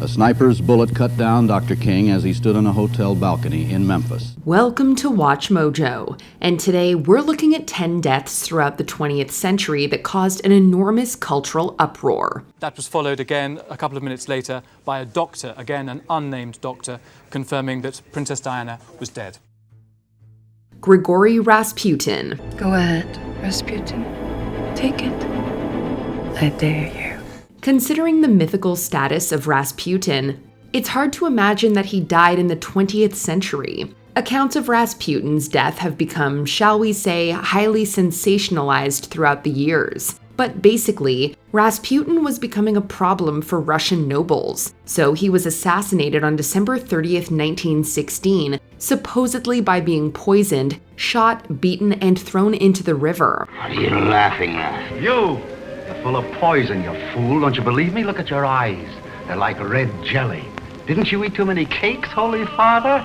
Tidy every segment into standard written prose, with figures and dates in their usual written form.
A sniper's bullet cut down Dr. King as he stood on a hotel balcony in Memphis. Welcome to Watch Mojo, and today we're looking at 10 deaths throughout the 20th century that caused an enormous cultural uproar. That was followed again a couple of minutes later by a doctor, again an unnamed doctor, confirming that Princess Diana was dead. Grigory Rasputin. Go ahead, Rasputin. Take it. I dare you. Considering the mythical status of Rasputin, it's hard to imagine that he died in the 20th century. Accounts of Rasputin's death have become, shall we say, highly sensationalized throughout the years. But basically, Rasputin was becoming a problem for Russian nobles, so he was assassinated on December 30th, 1916, supposedly by being poisoned, shot, beaten, and thrown into the river. What are you laughing at? You! You're full of poison, you fool. Don't you believe me? Look at your eyes. They're like red jelly. Didn't you eat too many cakes, Holy Father?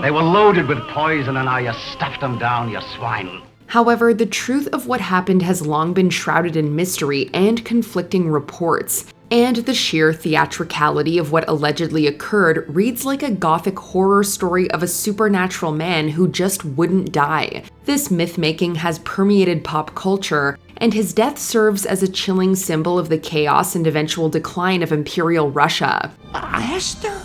They were loaded with poison and now you stuffed them down, you swine. However, the truth of what happened has long been shrouded in mystery and conflicting reports, and the sheer theatricality of what allegedly occurred reads like a gothic horror story of a supernatural man who just wouldn't die. This myth-making has permeated pop culture, and his death serves as a chilling symbol of the chaos and eventual decline of Imperial Russia. Esther?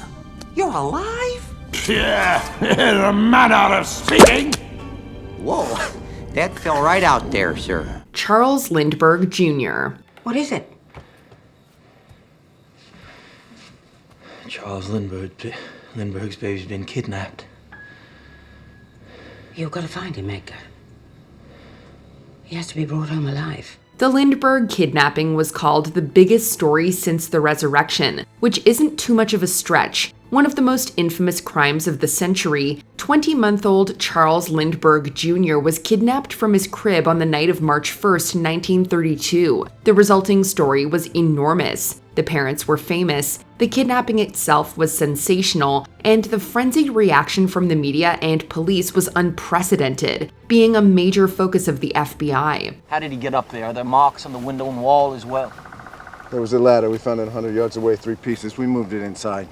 You're alive? Yeah, the manner of speaking. Whoa, that fell right out there, sir. Charles Lindbergh, Jr. What is it? Charles Lindbergh's baby's been kidnapped. You've got to find him, Edgar. He has to be brought home alive. The Lindbergh kidnapping was called the biggest story since the resurrection, which isn't too much of a stretch. One of the most infamous crimes of the century, 20-month-old Charles Lindbergh Jr. was kidnapped from his crib on the night of March 1st, 1932. The resulting story was enormous. The parents were famous, the kidnapping itself was sensational, and the frenzied reaction from the media and police was unprecedented, being a major focus of the FBI. How did he get up there? Are there marks on the window and wall as well? There was a ladder. We found it 100 yards away, 3 pieces. We moved it inside.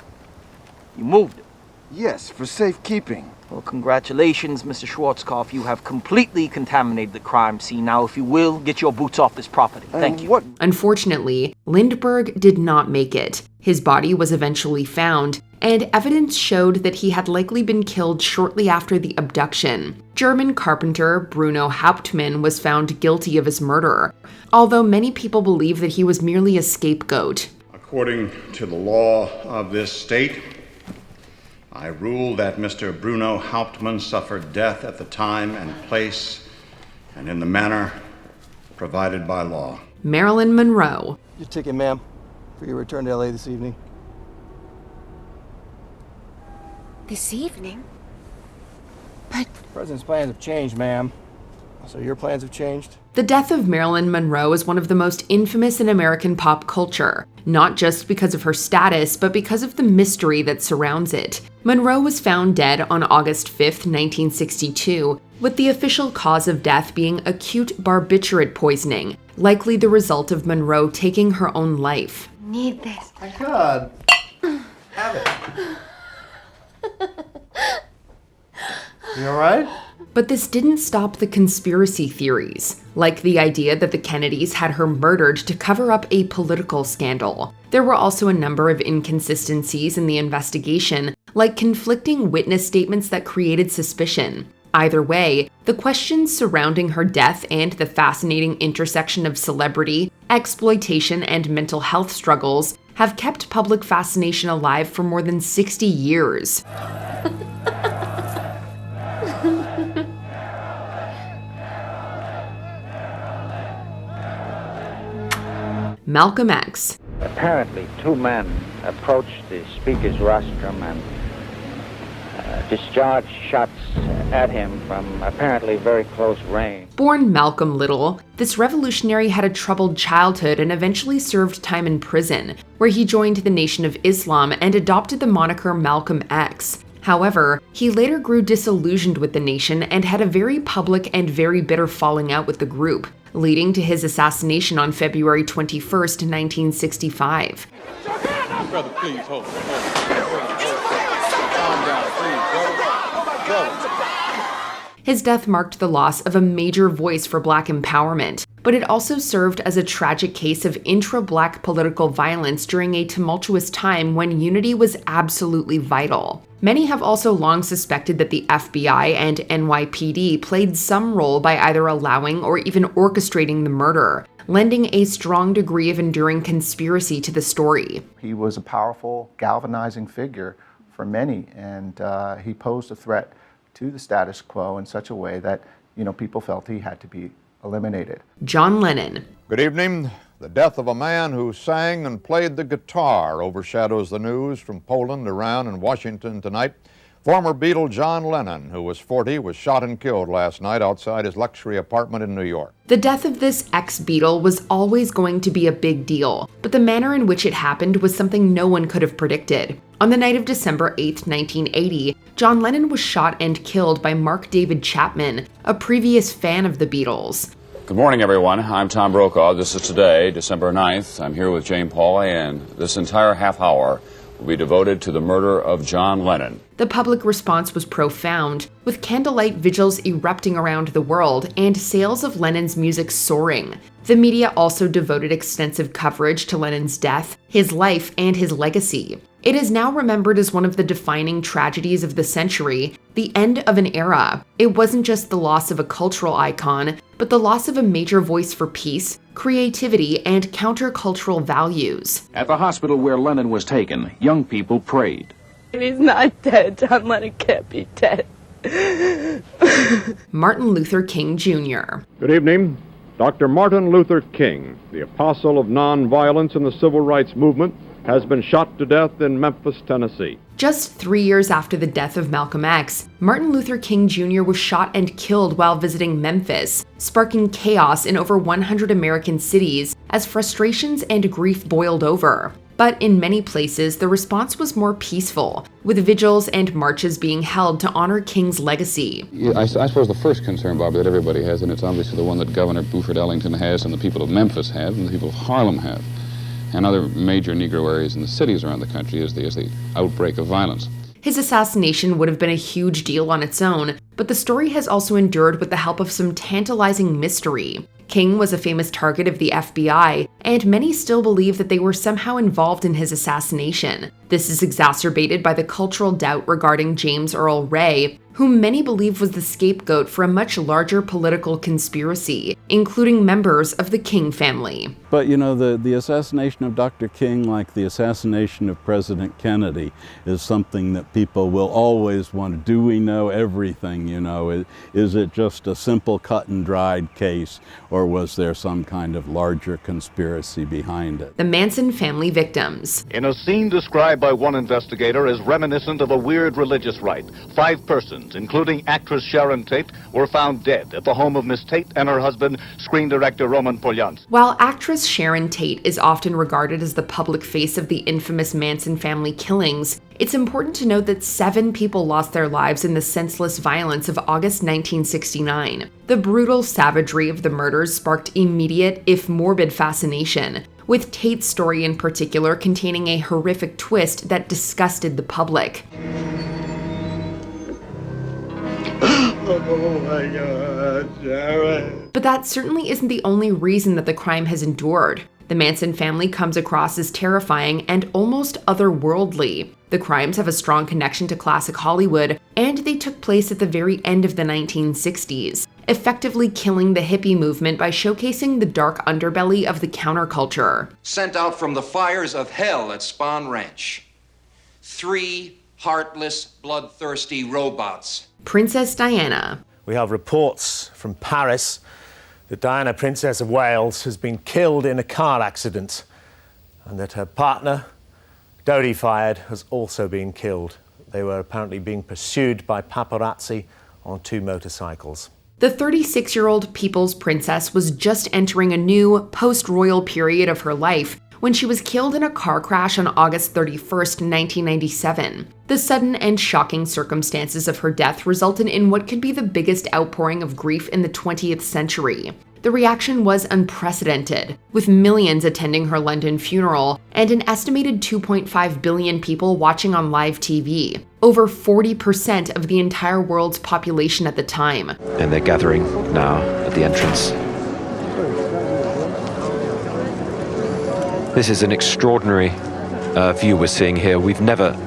You moved it? Yes, for safekeeping. Well, congratulations, Mr. Schwarzkopf. You have completely contaminated the crime scene. Now, if you will, get your boots off this property. Thank you. What? Unfortunately, Lindbergh did not make it. His body was eventually found, and evidence showed that he had likely been killed shortly after the abduction. German carpenter Bruno Hauptmann was found guilty of his murder, although many people believe that he was merely a scapegoat. According to the law of this state, I rule that Mr. Bruno Hauptmann suffered death at the time and place and in the manner provided by law. Marilyn Monroe. Your ticket, ma'am, for your return to LA this evening. This evening? But... The President's plans have changed, ma'am. So your plans have changed? The death of Marilyn Monroe is one of the most infamous in American pop culture, not just because of her status, but because of the mystery that surrounds it. Monroe was found dead on August 5th, 1962, with the official cause of death being acute barbiturate poisoning, likely the result of Monroe taking her own life. Need this. My God. Have it. You all right? But this didn't stop the conspiracy theories, like the idea that the Kennedys had her murdered to cover up a political scandal. There were also a number of inconsistencies in the investigation, like conflicting witness statements that created suspicion. Either way, the questions surrounding her death and the fascinating intersection of celebrity, exploitation, and mental health struggles have kept public fascination alive for more than 60 years. Malcolm X. Apparently, 2 men approached the speaker's rostrum and discharged shots at him from apparently very close range. Born Malcolm Little, this revolutionary had a troubled childhood and eventually served time in prison, where he joined the Nation of Islam and adopted the moniker Malcolm X. However, he later grew disillusioned with the nation and had a very public and very bitter falling out with the group, leading to his assassination on February 21st, 1965. Brother, please, hold it. Calm down, please, brother. His death marked the loss of a major voice for Black empowerment, but it also served as a tragic case of intra-Black political violence during a tumultuous time when unity was absolutely vital. Many have also long suspected that the FBI and NYPD played some role by either allowing or even orchestrating the murder, lending a strong degree of enduring conspiracy to the story. He was a powerful, galvanizing figure for many, and he posed a threat to the status quo in such a way that, people felt he had to be eliminated. John Lennon. Good evening. The death of a man who sang and played the guitar overshadows the news from Poland, Iran, and Washington tonight. Former Beatle John Lennon, who was 40, was shot and killed last night outside his luxury apartment in New York. The death of this ex-Beatle was always going to be a big deal, but the manner in which it happened was something no one could have predicted. On the night of December 8, 1980, John Lennon was shot and killed by Mark David Chapman, a previous fan of the Beatles. Good morning, everyone. I'm Tom Brokaw. This is today, December 9th. I'm here with Jane Pauley, and this entire half hour will be devoted to the murder of John Lennon. The public response was profound, with candlelight vigils erupting around the world and sales of Lennon's music soaring. The media also devoted extensive coverage to Lennon's death, his life, and his legacy. It is now remembered as one of the defining tragedies of the century, the end of an era. It wasn't just the loss of a cultural icon, but the loss of a major voice for peace, creativity, and countercultural values. At the hospital where Lennon was taken, young people prayed. He's not dead. John Lennon can't be dead. Martin Luther King Jr. Good evening. Dr. Martin Luther King, the apostle of nonviolence in the civil rights movement, has been shot to death in Memphis, Tennessee. Just 3 years after the death of Malcolm X, Martin Luther King Jr. was shot and killed while visiting Memphis, sparking chaos in over 100 American cities as frustrations and grief boiled over. But in many places, the response was more peaceful, with vigils and marches being held to honor King's legacy. Yeah, I suppose the first concern, Bobby, that everybody has, and it's obviously the one that Governor Buford Ellington has, and the people of Memphis have, and the people of Harlem have, and other major Negro areas in the cities around the country, is the outbreak of violence. His assassination would have been a huge deal on its own, but the story has also endured with the help of some tantalizing mystery. King was a famous target of the FBI, and many still believe that they were somehow involved in his assassination. This is exacerbated by the cultural doubt regarding James Earl Ray, whom many believe was the scapegoat for a much larger political conspiracy, including members of the King family. But the assassination of Dr. King, like the assassination of President Kennedy, is something that people will always wonder, do we know everything, Is it just a simple cut and dried case, or was there some kind of larger conspiracy behind it? The Manson family victims. In a scene described by one investigator as reminiscent of a weird religious rite, 5 persons, including actress Sharon Tate, were found dead at the home of Miss Tate and her husband, screen director Roman Polanski. While actress Sharon Tate is often regarded as the public face of the infamous Manson family killings, it's important to note that 7 people lost their lives in the senseless violence of August 1969. The brutal savagery of the murders sparked immediate, if morbid, fascination, with Tate's story in particular containing a horrific twist that disgusted the public. Oh my God, Sharon. But that certainly isn't the only reason that the crime has endured. The Manson family comes across as terrifying and almost otherworldly. The crimes have a strong connection to classic Hollywood, and they took place at the very end of the 1960s, effectively killing the hippie movement by showcasing the dark underbelly of the counterculture. Sent out from the fires of hell at Spahn Ranch. 3 heartless, bloodthirsty robots. Princess Diana. We have reports from Paris that Diana, Princess of Wales, has been killed in a car accident, and that her partner, Dodi Fayed, has also been killed. They were apparently being pursued by paparazzi on 2 motorcycles. The 36-year-old People's Princess was just entering a new, post-royal period of her life when she was killed in a car crash on August 31st, 1997. The sudden and shocking circumstances of her death resulted in what could be the biggest outpouring of grief in the 20th century. The reaction was unprecedented, with millions attending her London funeral and an estimated 2.5 billion people watching on live TV, over 40% of the entire world's population at the time. And they're gathering now at the entrance. This is an extraordinary view we're seeing here. We've never,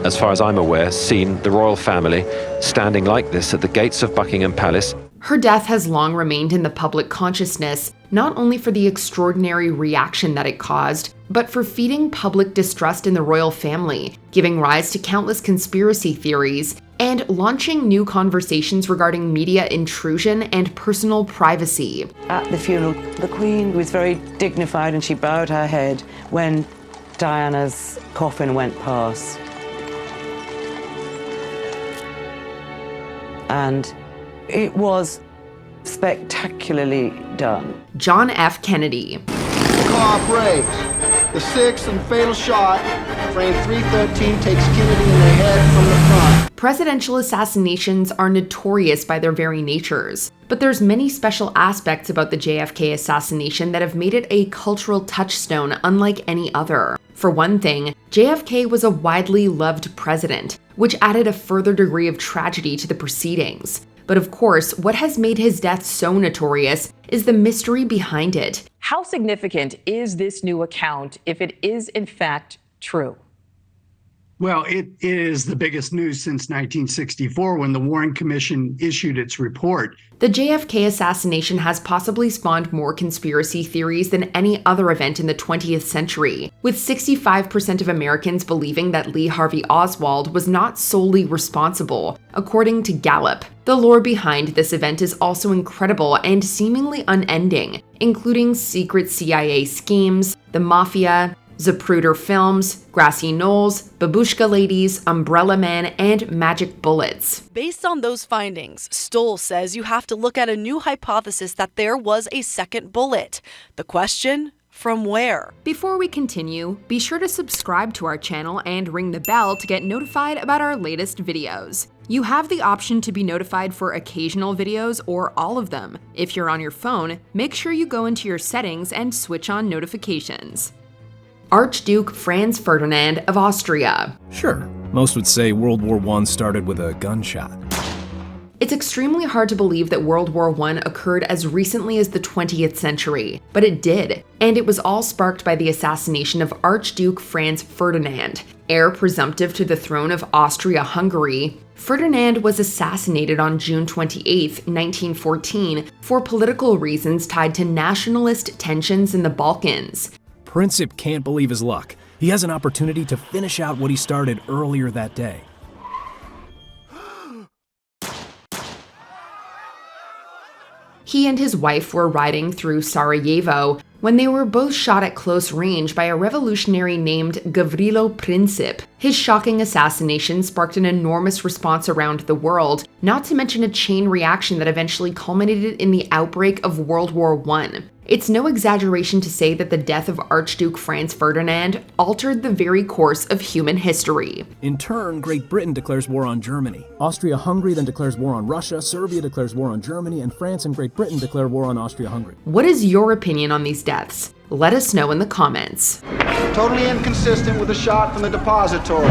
as far as I'm aware, seen the royal family standing like this at the gates of Buckingham Palace. Her death has long remained in the public consciousness, not only for the extraordinary reaction that it caused, but for feeding public distrust in the royal family, giving rise to countless conspiracy theories, and launching new conversations regarding media intrusion and personal privacy. At the funeral, the Queen was very dignified and she bowed her head when Diana's coffin went past. And it was spectacularly done. John F. Kennedy. Cooperate. The sixth and fatal shot, frame 313, takes Kennedy in the head from the front. Presidential assassinations are notorious by their very natures, but there's many special aspects about the JFK assassination that have made it a cultural touchstone unlike any other. For one thing, JFK was a widely loved president, which added a further degree of tragedy to the proceedings. But of course, what has made his death so notorious is the mystery behind it. How significant is this new account if it is in fact true? Well, it is the biggest news since 1964 when the Warren Commission issued its report. The JFK assassination has possibly spawned more conspiracy theories than any other event in the 20th century, with 65% of Americans believing that Lee Harvey Oswald was not solely responsible, according to Gallup. The lore behind this event is also incredible and seemingly unending, including secret CIA schemes, the mafia, Zapruder Films, Grassy Knolls, Babushka Ladies, Umbrella Man, and Magic Bullets. Based on those findings, Stoll says you have to look at a new hypothesis that there was a second bullet. The question? From where? Before we continue, be sure to subscribe to our channel and ring the bell to get notified about our latest videos. You have the option to be notified for occasional videos or all of them. If you're on your phone, make sure you go into your settings and switch on notifications. Archduke Franz Ferdinand of Austria. Sure, most would say World War I started with a gunshot. It's extremely hard to believe that World War I occurred as recently as the 20th century, but it did, and it was all sparked by the assassination of Archduke Franz Ferdinand, heir presumptive to the throne of Austria-Hungary. Ferdinand was assassinated on June 28, 1914, for political reasons tied to nationalist tensions in the Balkans. Princip can't believe his luck. He has an opportunity to finish out what he started earlier that day. He and his wife were riding through Sarajevo when they were both shot at close range by a revolutionary named Gavrilo Princip. His shocking assassination sparked an enormous response around the world, not to mention a chain reaction that eventually culminated in the outbreak of World War I. It's no exaggeration to say that the death of Archduke Franz Ferdinand altered the very course of human history. In turn, Great Britain declares war on Germany. Austria-Hungary then declares war on Russia, Serbia declares war on Germany, and France and Great Britain declare war on Austria-Hungary. What is your opinion on these deaths? Let us know in the comments. Totally inconsistent with the shot from the depository.